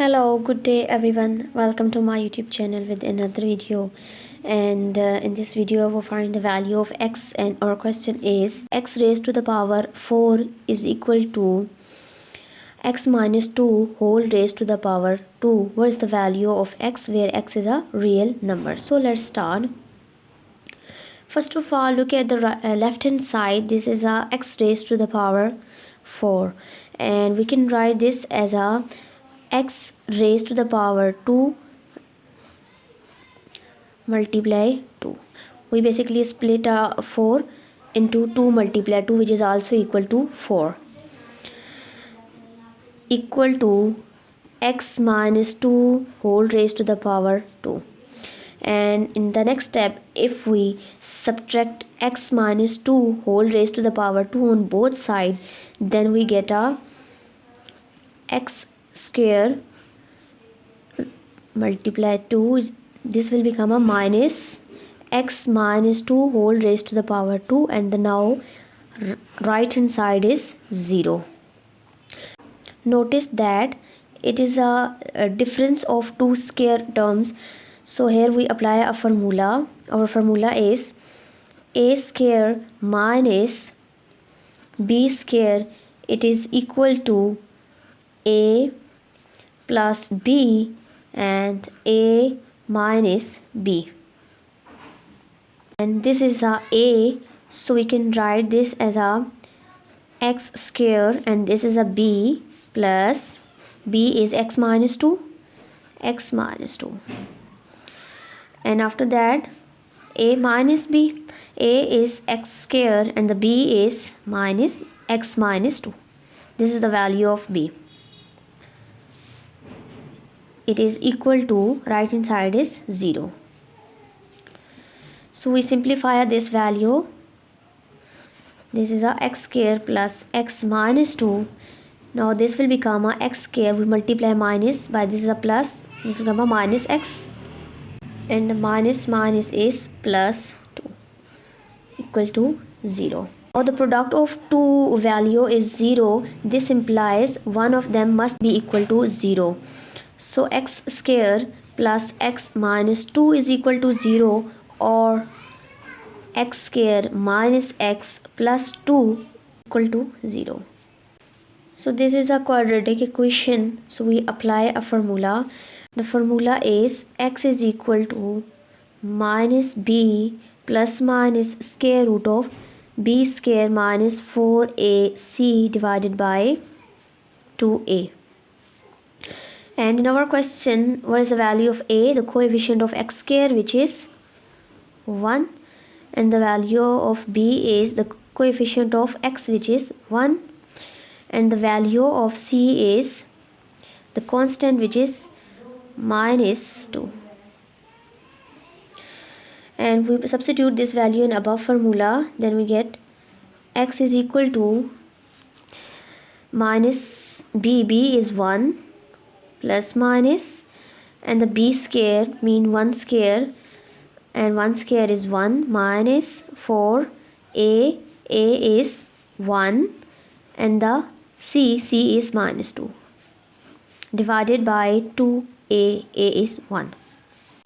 Hello, good day everyone. Welcome to my YouTube channel with another video. And in this video, we'll find the value of x, and our question is x raised to the power 4 is equal to x minus 2 whole raised to the power 2. What is the value of x where x is a real number? So let's start. First of all, look at the left hand side. This is a x raised to the power 4, and we can write this as a x raised to the power 2 multiply 2. We basically split 4 into 2 multiply 2, which is also equal to 4, equal to x minus 2 whole raised to the power 2. And in the next step, if we subtract x minus 2 whole raised to the power 2 on both sides, then we get a x square multiply 2. This will become a minus x minus 2 whole raised to the power 2, and the now right hand side is 0. Notice that it is a difference of two square terms. So here we apply a formula. Our formula is a square minus b square. It is equal to a plus b and a minus b. And this is a, so we can write this as a x square, and this is a b plus b is x minus 2, and after that a minus b. A is x square and the b is minus x minus 2. This is the value of b. It is equal to, right hand side is 0. So we simplify this value. This is a x square plus x minus 2. Now this will become a x square. We multiply minus by this is a plus. This will become a minus x, and the minus is plus 2, equal to 0. Now the product of two value is 0. This implies one of them must be equal to 0. So x square plus x minus 2 is equal to 0, or x square minus x plus 2 equal to 0. So this is a quadratic equation. So we apply a formula. The formula is x is equal to minus b plus minus square root of b square minus 4ac divided by 2a. And in our question, what is the value of a? The coefficient of x square, which is 1, and the value of b is the coefficient of x, which is 1, and the value of c is the constant, which is minus 2. And we substitute this value in above formula, then we get x is equal to minus b is 1 plus minus, and the b square mean 1 square, and 1 square is 1 minus 4a is 1, and the c is minus 2 divided by 2a is 1.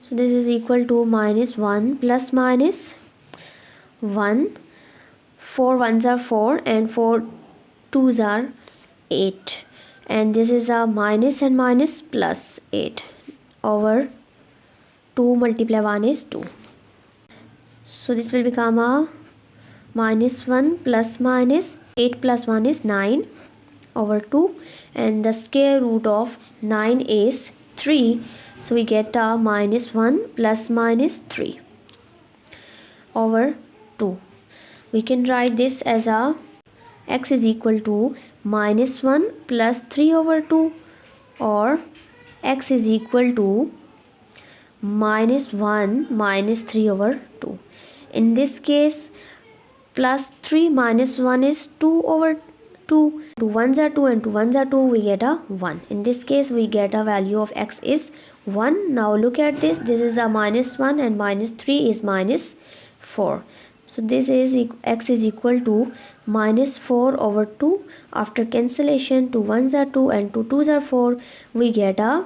So this is equal to minus 1 plus minus 1. 4 ones are 4 and 4 twos are 8, and this is a minus and minus plus 8 over 2 multiply 1 is 2. So this will become a minus 1 plus minus 8 plus 1 is 9 over 2, and the square root of 9 is 3. So we get a minus 1 plus minus 3 over 2. We can write this as a x is equal to minus 1 plus 3 over 2, or x is equal to minus 1 minus 3 over 2. In this case, plus 3 minus 1 is 2 over 2. 2 ones are 2 and 2 ones are 2. We get a 1. In this case, we get a value of x is 1. Now look at this. This is a minus 1 and minus 3 is minus 4. So this is x is equal to minus 4 over 2. After cancellation, 2 1s are 2 and 2 2s are 4. We get a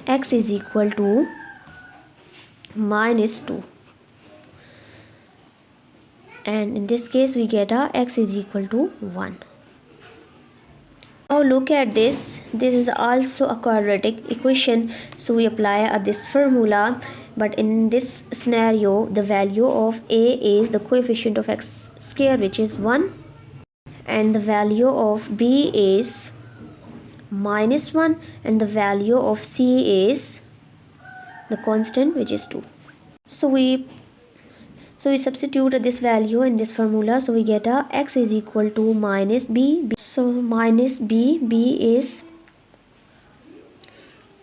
x is equal to minus 2. And in this case we get a x is equal to 1. Now look at this. This is also a quadratic equation. So we apply this formula. But in this scenario, the value of a is the coefficient of x square, which is 1. And the value of b is minus 1. And the value of c is the constant, which is 2. So we substitute this value in this formula. So we get a x is equal to minus b. So minus b is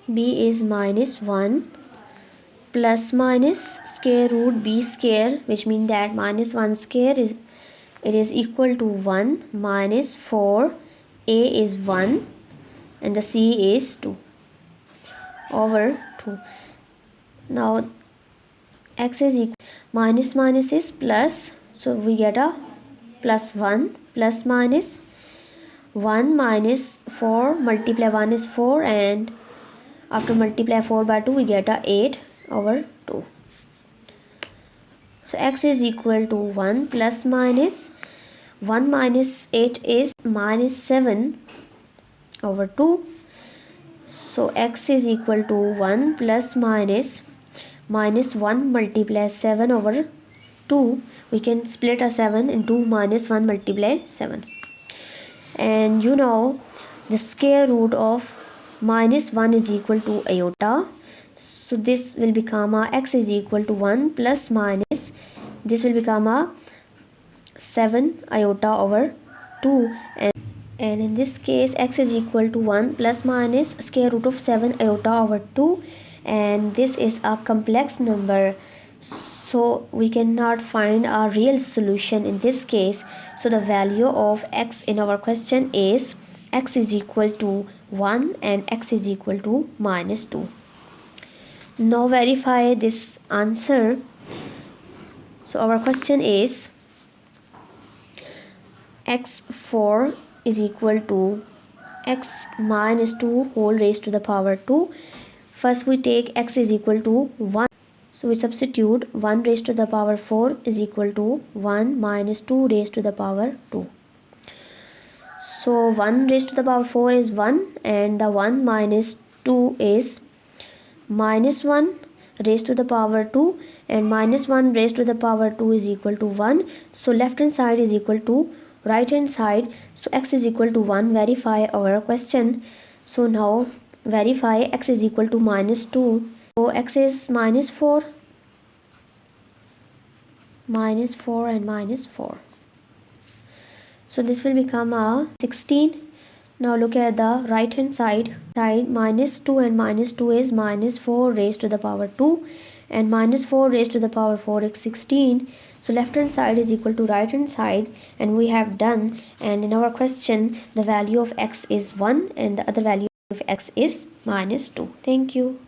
minus 1 plus minus square root b square, which means that minus 1 square is equal to 1 minus 4. A is 1 and the c is 2 over 2. Now x is equal minus minus is plus, so we get a plus 1 plus minus 1 minus 4 multiply 1 is 4, and after multiply 4 by 2 we get a 8 over 2. So x is equal to 1 plus minus 1 minus 8 is minus 7 over 2. So x is equal to 1 plus minus 1 multiply 7 over 2. We can split a 7 into minus 1 multiply 7. And you know the square root of minus 1 is equal to iota. So this will become a x is equal to 1 plus minus, this will become a 7 iota over 2. And in this case x is equal to 1 plus minus square root of 7 iota over 2. And this is a complex number, so we cannot find a real solution in this case. So the value of x in our question is x is equal to 1 and x is equal to minus 2. Now verify this answer. So our question is x4 is equal to x minus 2 whole raised to the power 2. First we take x is equal to 1. So we substitute 1 raised to the power 4 is equal to 1 minus 2 raised to the power 2. So 1 raised to the power 4 is 1, and the 1 minus 2 is minus 1 raised to the power 2, and minus 1 raised to the power 2 is equal to 1. So left hand side is equal to right hand side. So x is equal to 1. Verify our question. So now verify x is equal to minus 2. So x is minus 4 and minus 4. So this will become a 16. Now look at the right hand side. Minus 2 and minus 2 is minus 4 raised to the power 2, and minus 4 raised to the power 4 is 16. So left hand side is equal to right hand side, and we have done. And in our question the value of x is 1 and the other value of x is minus 2. Thank you.